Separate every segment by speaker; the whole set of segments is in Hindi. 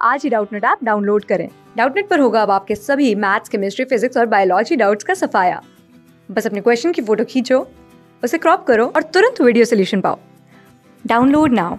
Speaker 1: आज ही डाउटनेट ऐप डाउनलोड करें। डाउटनेट पर होगा अब आपके सभी मैथ्स, केमिस्ट्री, फिजिक्स और बायोलॉजी डाउट्स का सफाया। बस अपने क्वेश्चन की फोटो खींचो, उसे क्रॉप करो और तुरंत वीडियो सोल्यूशन पाओ। Download now.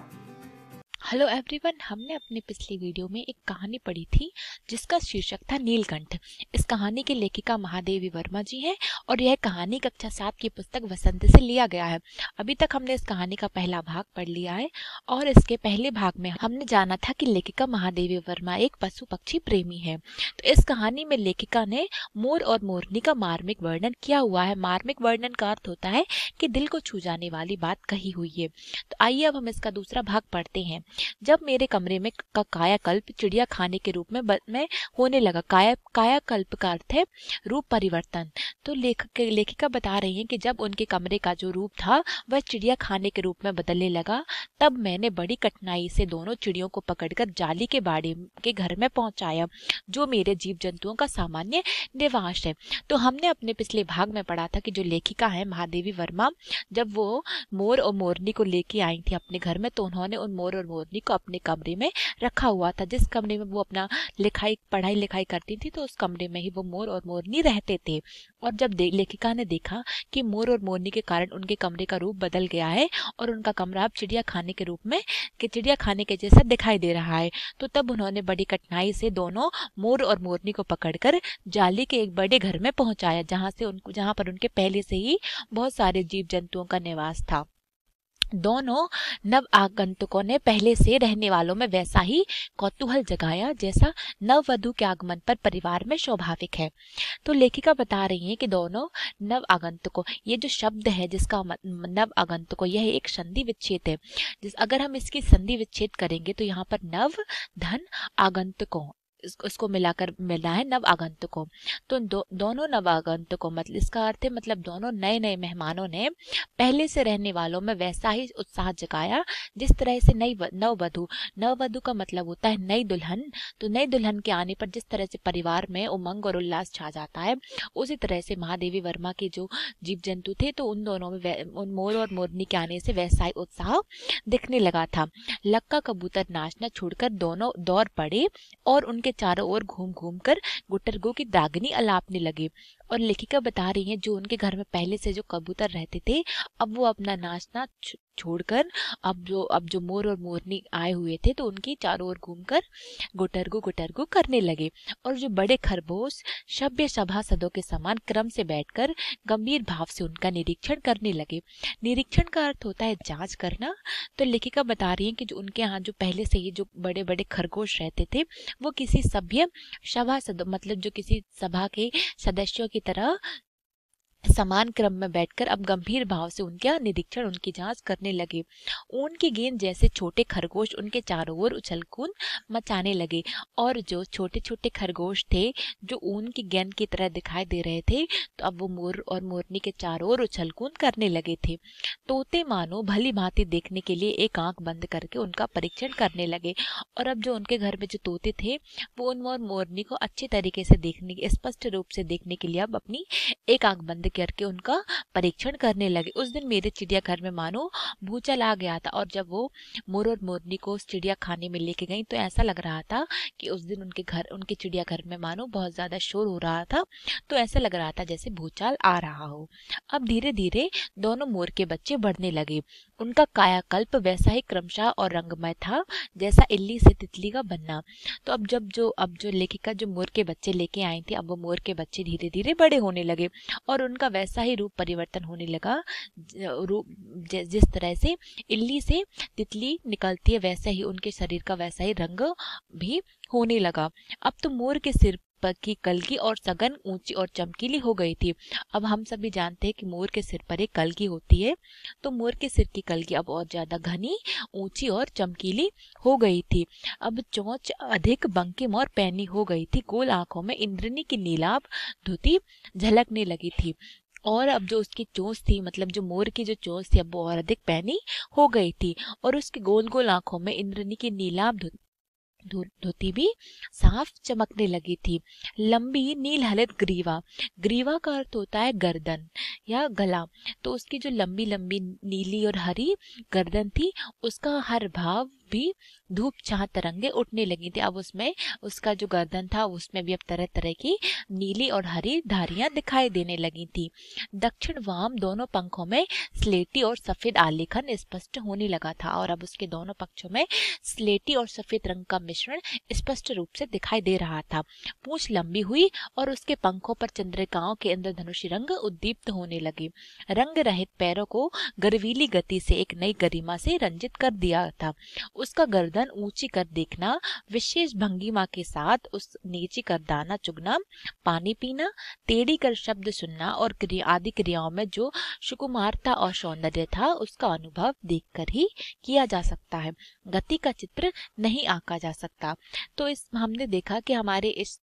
Speaker 2: हेलो एवरीवन, हमने अपनी पिछली वीडियो में एक कहानी पढ़ी थी जिसका शीर्षक था नीलकंठ। इस कहानी की लेखिका महादेवी वर्मा जी हैं और यह कहानी कक्षा 7 की पुस्तक वसंत से लिया गया है। अभी तक हमने इस कहानी का पहला भाग पढ़ लिया है और इसके पहले भाग में हमने जाना था कि लेखिका महादेवी वर्मा एक पशु पक्षी प्रेमी है। तो इस कहानी में लेखिका ने मोर और मोरनी का मार्मिक वर्णन किया हुआ है। मार्मिक वर्णन का अर्थ होता है कि दिल को छू जाने वाली बात कही हुई है। तो आइए अब हम इसका दूसरा भाग पढ़ते हैं। जब मेरे कमरे में का कायाकल्प चिड़िया खाने के रूप में होने लगा। कायाकल्प का अर्थ है रूप परिवर्तन। तो लेखिका बता रही हैं कि जब उनके कमरे का जो रूप था वह चिड़िया खाने के रूप में बदलने लगा, तब मैंने बड़ी कठिनाई से दोनों चिड़ियों को पकड़कर जाली के बाड़े के घर में पहुंचाया, जो मेरे जीव जंतुओं का सामान्य निवास है। तो हमने अपने पिछले भाग में पढ़ा था कि जो लेखिका है महादेवी वर्मा, जब वो मोर और मोरनी को लेके आई थी अपने घर में, तो उन्होंने उन मोर और मोरनी को अपने कमरे में रखा हुआ था। जिस कमरे में वो अपना पढ़ाई लिखाई करती थी, तो उस कमरे में ही वो मोर और मोरनी रहते थे। और जब लेखिका ने देखा कि मोर और मोरनी के कारण उनके कमरे का रूप बदल गया है और उनका कमरा अब चिड़िया खाने के रूप में चिड़िया खाने के जैसा दिखाई दे रहा है, तो तब उन्होंने बड़ी कठिनाई से दोनों मोर और मोरनी को पकड़कर जाली के एक बड़े घर में पहुंचाया, जहां पर उनके पहले से ही बहुत सारे जीव जंतुओं का निवास था। दोनों नव आगंतुकों ने पहले से रहने वालों में वैसा ही कौतूहल जगाया जैसा नववधु के आगमन पर परिवार में स्वाभाविक है। तो लेखिका बता रही हैं कि दोनों नव आगंतुकों, ये जो शब्द है जिसका नव आगंतुकों, यह एक संधि विच्छेद है। अगर हम इसकी संधि विच्छेद करेंगे तो यहाँ पर नव धन आगंतुकों, उसको मिलाकर मिला है नव आगंतुकों। तो दोनों नव आगंतुकों मतलब इसका अर्थ है मतलब दोनों नए नए मेहमानों ने पहले से रहने वालों में वैसा ही उत्साह जगाया जिस तरह से नववधु का मतलब होता है नई दुल्हन। तो नई दुल्हन के आने पर जिस तरह से परिवार में उमंग और उल्लास छा जाता है, उसी तरह से महादेवी वर्मा के जो जीव जंतु थे, तो उन दोनों में उन मोर और मोरनी के आने से वैसा ही उत्साह दिखने लगा था। लक्का कबूतर नाचना छोड़कर दोनों दौड़ पड़े और उनके चारों ओर घूम घूम कर गुटरगू की दागनी अलापने लगे। और लेखिका बता रही हैं जो उनके घर में पहले से जो कबूतर रहते थे, अब वो अपना नाचना छोड़कर अब जो मोर और मोरनी आए हुए थे, तो उनकी चारों ओर घूमकर गुटरगू गुटरगू करने लगे। और जो बड़े खरगोश सभ्य सभासदों के समान क्रम से बैठकर गंभीर भाव से उनका निरीक्षण करने लगे। निरीक्षण का अर्थ होता है जांच करना। तो लेखिका बता रही है कि जो उनके यहाँ जो पहले से ही जो बड़े बड़े खरगोश रहते थे, वो किसी सभ्य सभासद मतलब जो किसी सभा के सदस्यों की तरह समान क्रम में बैठकर अब गंभीर भाव से उनका निरीक्षण, उनकी जांच करने लगे। ऊन की गेंद जैसे छोटे खरगोश उनके चारों ओर उछल कूद मचाने लगे। और जो छोटे छोटे खरगोश थे जो ऊन की गेंद की तरह दिखाई दे रहे थे, तो अब वो मोर और मोरनी के चारों ओर उछल कूद करने लगे थे। तोते मानो भली भांति देखने के लिए एक आंख बंद करके उनका परीक्षण करने लगे। और अब जो उनके घर में जो तोते थे, वो उन मोर मोरनी को अच्छे तरीके से स्पष्ट रूप से देखने के लिए अब अपनी एक आंख बंद करके उनका परीक्षण करने लगे। उस दिन मेरे चिड़ियाघर में मानो भूचाल आ गया था। और जब वो मोर और मोरनी को उस चिड़िया खाने में लेके गई, तो ऐसा लग रहा था कि उस दिन उनके चिड़ियाघर में मानो बहुत ज्यादा शोर हो रहा था। तो ऐसा लग रहा था जैसे भूचाल आ रहा हो। अब धीरे धीरे दोनों मोर के बच्चे बढ़ने लगे। उनका कायाकल्प वैसा ही क्रमशः और रंगमय था जैसा इल्ली से तितली का बनना। तो अब जो लेखिका जो मोर के बच्चे लेके आई थी, अब वो मोर के बच्चे धीरे धीरे बड़े होने लगे और उनका वैसा ही रूप परिवर्तन होने लगा। जिस तरह से इल्ली से तितली निकलती है, वैसे ही उनके शरीर का वैसा ही रंग भी होने लगा। अब तो मोर के सिर की कलगी और सघन, ऊंची और चमकीली हो गई थी। अब हम सभी जानते हैं कि मोर के सिर पर एक कलगी होती है, तो मोर के सिर की कलगी अब और ज्यादा घनी, ऊंची और चमकीली हो गई थी। अब चोंच अधिक बंकिम और पैनी हो गई थी। गोल आंखों में इंद्रनी की नीलाभ धुती झलकने लगी थी। और अब जो उसकी चोंच थी, मतलब जो मोर की जो चोंच थी, अब वो और अधिक पैनी हो गई थी। और उसकी गोल गोल आंखों में इंद्रनी की नीलाभ धोती भी साफ चमकने लगी थी। लंबी नील हरित ग्रीवा, ग्रीवा का अर्थ होता है गर्दन या गला। तो उसकी जो लंबी लंबी नीली और हरी गर्दन थी, उसका हर भाव भी धूप छाह तरंगे उठने लगी थी। अब उसमें उसका जो गर्दन था उसमें भी अब तरह तरह की नीली और हरी धारियां दिखाई देने लगी थी। दक्षिण वाम दोनों पंखों में स्लेटी और सफेद आलेखन स्पष्ट होने लगा था और अब उसके दोनों पक्षों में स्लेटी और सफेद रंग का मिश्रण स्पष्ट रूप से दिखाई दे रहा था। पूंछ लंबी हुई और उसके पंखों पर चंद्रिकाओं के इंद्रधनुषी रंग उद्दीप्त होने लगे। रंग रहित पैरों को गर्वीली गति से एक नई गरिमा से रंजित कर दिया था। उसका गर्दन ऊंची कर देखना, विशेष भंगिमा के साथ उस नीची कर दाना चुगना, पानी पीना, टेढ़ी कर शब्द सुनना और आदि क्रियाओं में जो सुकुमारता और सौंदर्य था उसका अनुभव देखकर ही किया जा सकता है, गति का चित्र नहीं आंका जा सकता। तो इस हमने देखा कि हमारे इस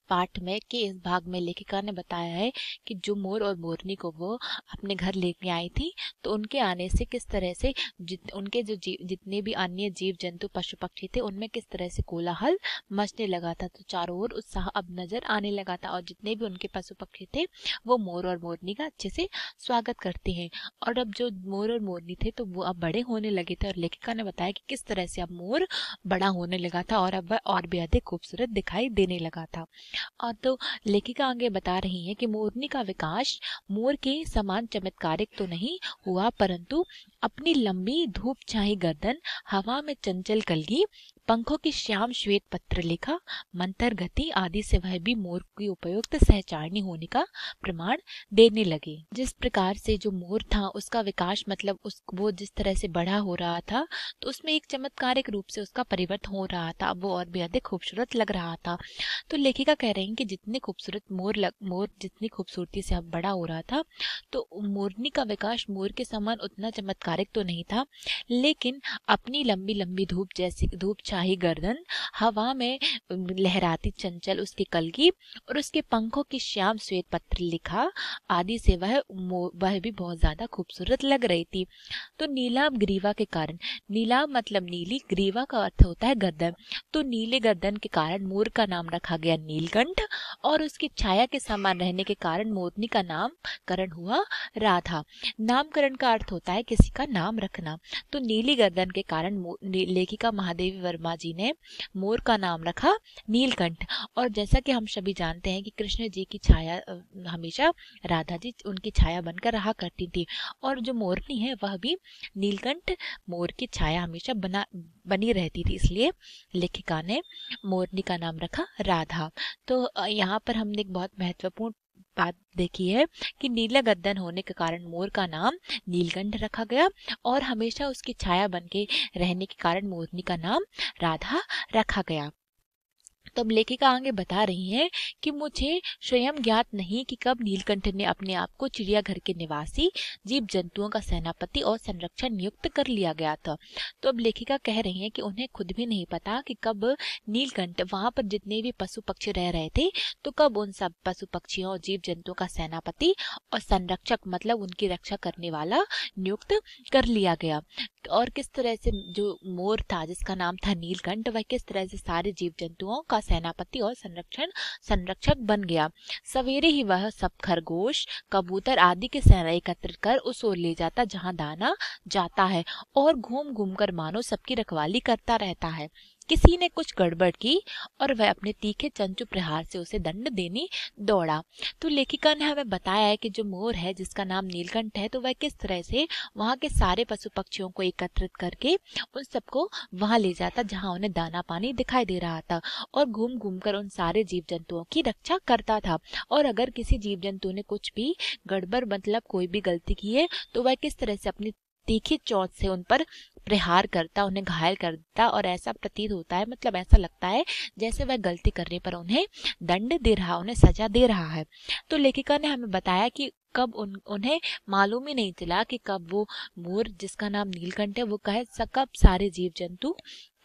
Speaker 2: पाठ में कि इस भाग में लेखिका ने बताया है कि जो मोर और मोरनी को वो अपने घर लेके आई थी, तो उनके आने से किस तरह से उनके जो जितने भी अन्य जीव जंतु पशु पक्षी थे उनमें किस तरह से कोलाहल मचने लगा था। तो चारों ओर उत्साह अब नजर आने लगा था और जितने भी उनके पशु पक्षी थे वो मोर और मोरनी का अच्छे से स्वागत करते हैं। और अब जो मोर और मोरनी थे तो वो अब बड़े होने लगे थे और लेखिका ने बताया कि किस तरह से अब मोर बड़ा होने लगा था और अब वह और भी अधिक खूबसूरत दिखाई देने लगा था। और तो लेखिका आगे बता रही है कि मोरनी का विकास मोर के समान चमत्कारिक तो नहीं हुआ, परंतु अपनी लंबी धूप छाई गर्दन, हवा में चंचल कलगी, पंखों की श्याम श्वेत पत्रलेखा, मंतर गति आदि से वह भी मोर की उपयुक्त सहचारिणी होने का प्रमाण देने लगे। जिस प्रकार से जो मोर था उसका विकास मतलब वो जिस तरह से बड़ा हो रहा था तो उसमें एक चमत्कारिक रूप से उसका परिवर्तन हो रहा था, अब वो और भी अधिक खूबसूरत लग रहा था। तो लेखिका कह रही हैं कि जितने खूबसूरत मोर जितनी खूबसूरती से अब बड़ा हो रहा था, तो मोरनी का विकास मोर के समान उतना चमत्कारिक तो नहीं था, लेकिन अपनी लंबी लंबी धूप छाई गर्दन, हवा में लहराती चंचल उसकी कलगी और उसके पंखों की श्याम श्वेत पत्रलेखा आदि से वह भी बहुत ज्यादा खूबसूरत लग रही थी। तो नीलाभ ग्रीवा के कारण, नीलाभ मतलब नीली, ग्रीवा का अर्थ होता है गर्दन, तो नीले गर्दन के कारण मोर का नाम रखा गया नीलकंठ और उसकी छाया के समान रहने के कारण मोरनी का नामकरण हुआ राधा। नामकरण का अर्थ होता है किसी का नाम रखना। तो नीली गर्दन के कारण लेखिका महादेवी वर्मा जी ने मोर का नाम रखा नीलकंठ। और जैसा कि हम सभी जानते हैं कि कृष्ण जी की छाया हमेशा राधा जी उनकी छाया बनकर रहा करती थी और जो मोरनी है वह भी नीलकंठ मोर की छाया हमेशा बनी रहती थी, इसलिए लेखिका ने मोरनी का नाम रखा राधा। तो यहाँ पर हमने एक बहुत महत्वपूर्ण बात देखी है कि नीला गर्दन होने के कारण मोर का नाम नीलकंठ रखा गया और हमेशा उसकी छाया बनके रहने के कारण मोरनी का नाम राधा रखा गया। तब लेखिका आगे बता रही हैं कि मुझे स्वयं ज्ञात नहीं कि कब नीलकंठ ने अपने आप को चिड़ियाघर के निवासी जीव जंतुओं का सेनापति और संरक्षण नियुक्त कर लिया गया था। तो अब लेखिका कह रही हैं कि उन्हें खुद भी नहीं पता कि कब नीलकंठ वहां पर जितने भी पशु पक्षी रह रहे थे तो कब उन सब पशु पक्षियों और जीव जंतुओं का सेनापति और संरक्षक मतलब उनकी रक्षा करने वाला नियुक्त कर लिया गया और किस तरह से जो मोर था जिसका नाम था नीलकंठ वह किस तरह से सारे जीव जंतुओं का सेनापति और संरक्षक बन गया। सवेरे ही वह सब खरगोश, कबूतर आदि के सेना एकत्रित कर उस ओर ले जाता जहां दाना जाता है और घूम घूम कर मानो सबकी रखवाली करता रहता है। किसी ने कुछ गड़बड़ की और वह अपने तीखे चंचु प्रहार से उसे दंड देने दौड़ा। तो लेखिका ने हमें बताया है कि जो मोर है जिसका नाम नीलकंठ है तो वह किस तरह से वहां के सारे पशु पक्षियों को एकत्रित करके उन सबको वहां ले जाता जहां उन्हें दाना पानी दिखाई दे रहा था और घूम घूम कर उन सारे जीव जंतुओं की रक्षा करता था। और अगर किसी जीव जंतु ने कुछ भी गड़बड़ मतलब कोई भी गलती की है तो वह किस तरह से अपनी तीखी चोंच से उन पर प्रहार करता, उन्हें घायल करता और ऐसा प्रतीत होता है मतलब ऐसा लगता है जैसे वह गलती करने पर उन्हें दंड दे रहा, उन्हें सजा दे रहा है। तो लेखिका ने हमें बताया कि कब उन्हें मालूम ही नहीं चला कि कब वो मोर जिसका नाम नीलकंठ है वो कब सारे जीव जंतु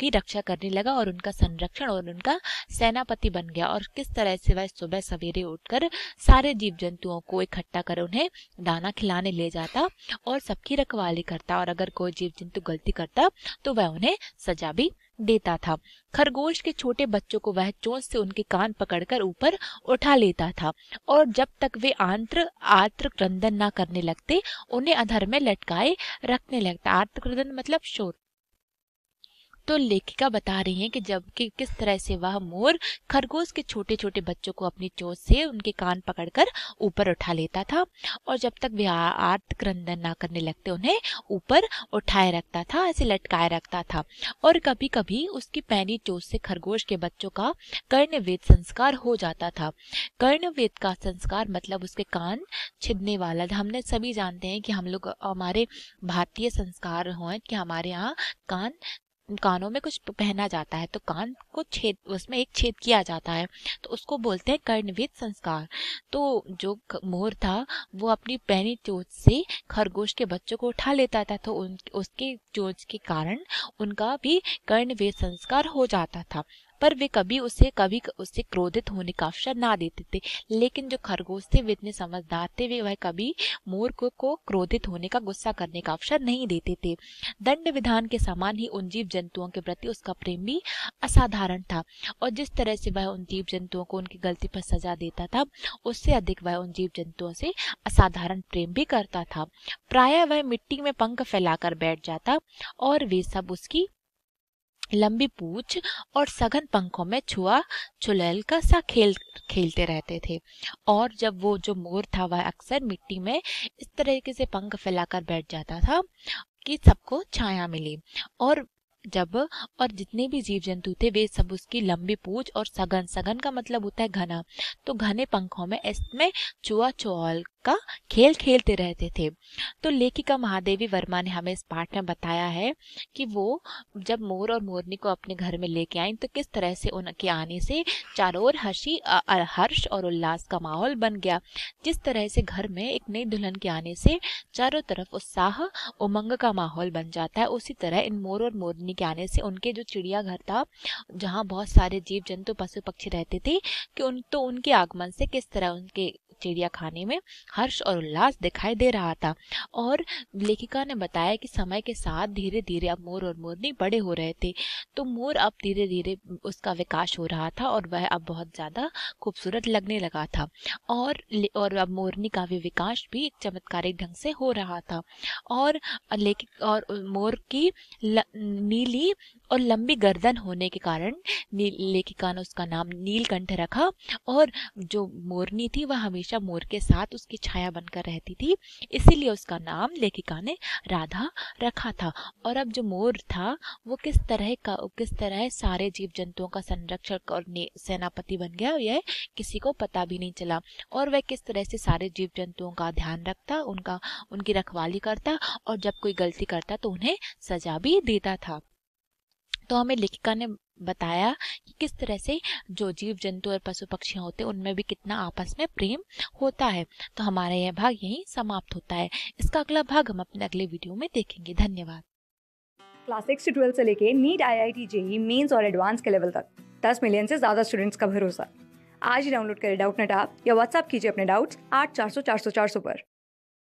Speaker 2: की रक्षा करने लगा और उनका संरक्षण और उनका सेनापति बन गया और किस तरह से वह सुबह सवेरे उठकर सारे जीव जंतुओं को इकट्ठा कर उन्हें दाना खिलाने ले जाता और सबकी रखवाली करता और अगर कोई जीव जंतु गलती करता तो वह उन्हें सजा भी देता था। खरगोश के छोटे बच्चों को वह चोंच से उनके कान पकड़कर ऊपर उठा लेता था और जब तक वे आंत्र आत्र क्रंदन ना करने लगते उन्हें अधर में लटकाए रखने लगता। आत्र क्रंदन मतलब शोर। तो लेखिका बता रही हैं कि जब कि किस तरह से वह मोर खरगोश के छोटे छोटे बच्चों को अपनी चोंच से उनके कान पकड़कर ऊपर उठा लेता था और जब तक वे आर्त क्रंदन ना करने लगते उन्हें ऊपर उठाए रखता था, ऐसे लटकाए रखता था। और कभी कभी उसकी पैनी चोंच से खरगोश के बच्चों का कर्णवेद संस्कार हो जाता था। कर्णवेद का संस्कार मतलब उसके कान छिदने वाला। हमने सभी जानते हैं कि हम लोग हमारे भारतीय संस्कार हो कि हमारे यहाँ कानों में कुछ पहना जाता है तो कान को छेद उसमें एक छेद किया जाता है तो उसको बोलते हैं कर्णवेद संस्कार। तो जो मोर था वो अपनी पैनी चोंच से खरगोश के बच्चों को उठा लेता था तो उसके चोंच के कारण उनका भी कर्णवेद संस्कार हो जाता था। पर वे कभी उससे क्रोधित होने का अवसर ना देते थे। लेकिन जो खरगोश थे वे इतने समझदार थे, वह कभी मोर को क्रोधित होने का, गुस्सा करने का अवसर नहीं देते थे। दंड विधान के समान ही उन जीव जंतुओं के प्रति उसका प्रेम भी असाधारण था और जिस तरह से वह उन जीव जंतुओं को उनकी गलती पर सजा देता था उससे अधिक वह उन जीव जंतुओं से असाधारण प्रेम भी करता था। प्रायः वह मिट्टी में पंख फैलाकर बैठ जाता और वे सब उसकी लंबी पूंछ और सघन पंखों में छुआ छुलैल का सा खेलते रहते थे। और जब वो जो मोर था वह अक्सर मिट्टी में इस तरीके से पंख फैलाकर बैठ जाता था कि सबको छाया मिले और जितने भी जीव जंतु थे वे सब उसकी लंबी पूंछ और सघन का मतलब होता है घना, तो घने पंखों में इसमें छुआ छुआल का खेल खेलते रहते थे। तो लेखिका महादेवी वर्मा ने हमें इस पाठ में बताया है कि वो जब मोर और मोरनी को अपने घर में लेके आई तो किस तरह से उनके आने से चारों ओर हर्ष और उल्लास का माहौल बन गया। जिस तरह से घर में एक नई दुल्हन के आने से चारों तरफ उत्साह उमंग का माहौल बन जाता है, उसी तरह इन मोर और मोरनी के आने से उनके जो चिड़ियाघर था जहाँ बहुत सारे जीव जंतु पशु पक्षी रहते थे कि उनके आगमन से किस तरह उनके चिड़िया खाने में हर्ष और उल्लास दिखाई दे रहा था। और लेखिका ने बताया कि समय के साथ धीरे धीरे अब मोर और मोरनी बड़े हो रहे थे, तो मोर अब धीरे धीरे उसका विकास हो रहा था और वह अब बहुत ज्यादा खूबसूरत लगने लगा था और अब मोरनी का भी विकास भी एक चमत्कारिक ढंग से हो रहा था। और मोर की नीली और लंबी गर्दन होने के कारण लेखिका ने उसका नाम नीलकंठ रखा और जो मोरनी थी वह हमेशा मोर के साथ उसकी छाया बनकर रहती थी, इसीलिए उसका नाम लेखिका ने राधा रखा था। और अब जो मोर था वो किस तरह सारे जीव जंतुओं का संरक्षक और सेनापति बन गया यह किसी को पता भी नहीं चला और वह किस तरह से सारे जीव जंतुओं का ध्यान रखता, उनकी रखवाली करता और जब कोई गलती करता तो उन्हें सजा भी देता था। तो हमें लेखिका ने बताया कि किस तरह से जो जीव जंतु और पशु पक्षी होते हैं उनमें भी कितना आपस में प्रेम होता है। तो हमारा यह भाग यहीं समाप्त होता है। इसका अगला भाग हम अपने अगले वीडियो में देखेंगे। धन्यवाद।
Speaker 1: क्लास 6 से 12 से लेके नीट, IIT, JEE मेंस और एडवांस के लेवल तक 10 मिलियन से ज्यादा स्टूडेंट्स का भरोसा। आज ही डाउनलोड करें डाउटनेट ऐप या व्हाट्सएप कीजिए अपने डाउट्स 8400 400 400 पर।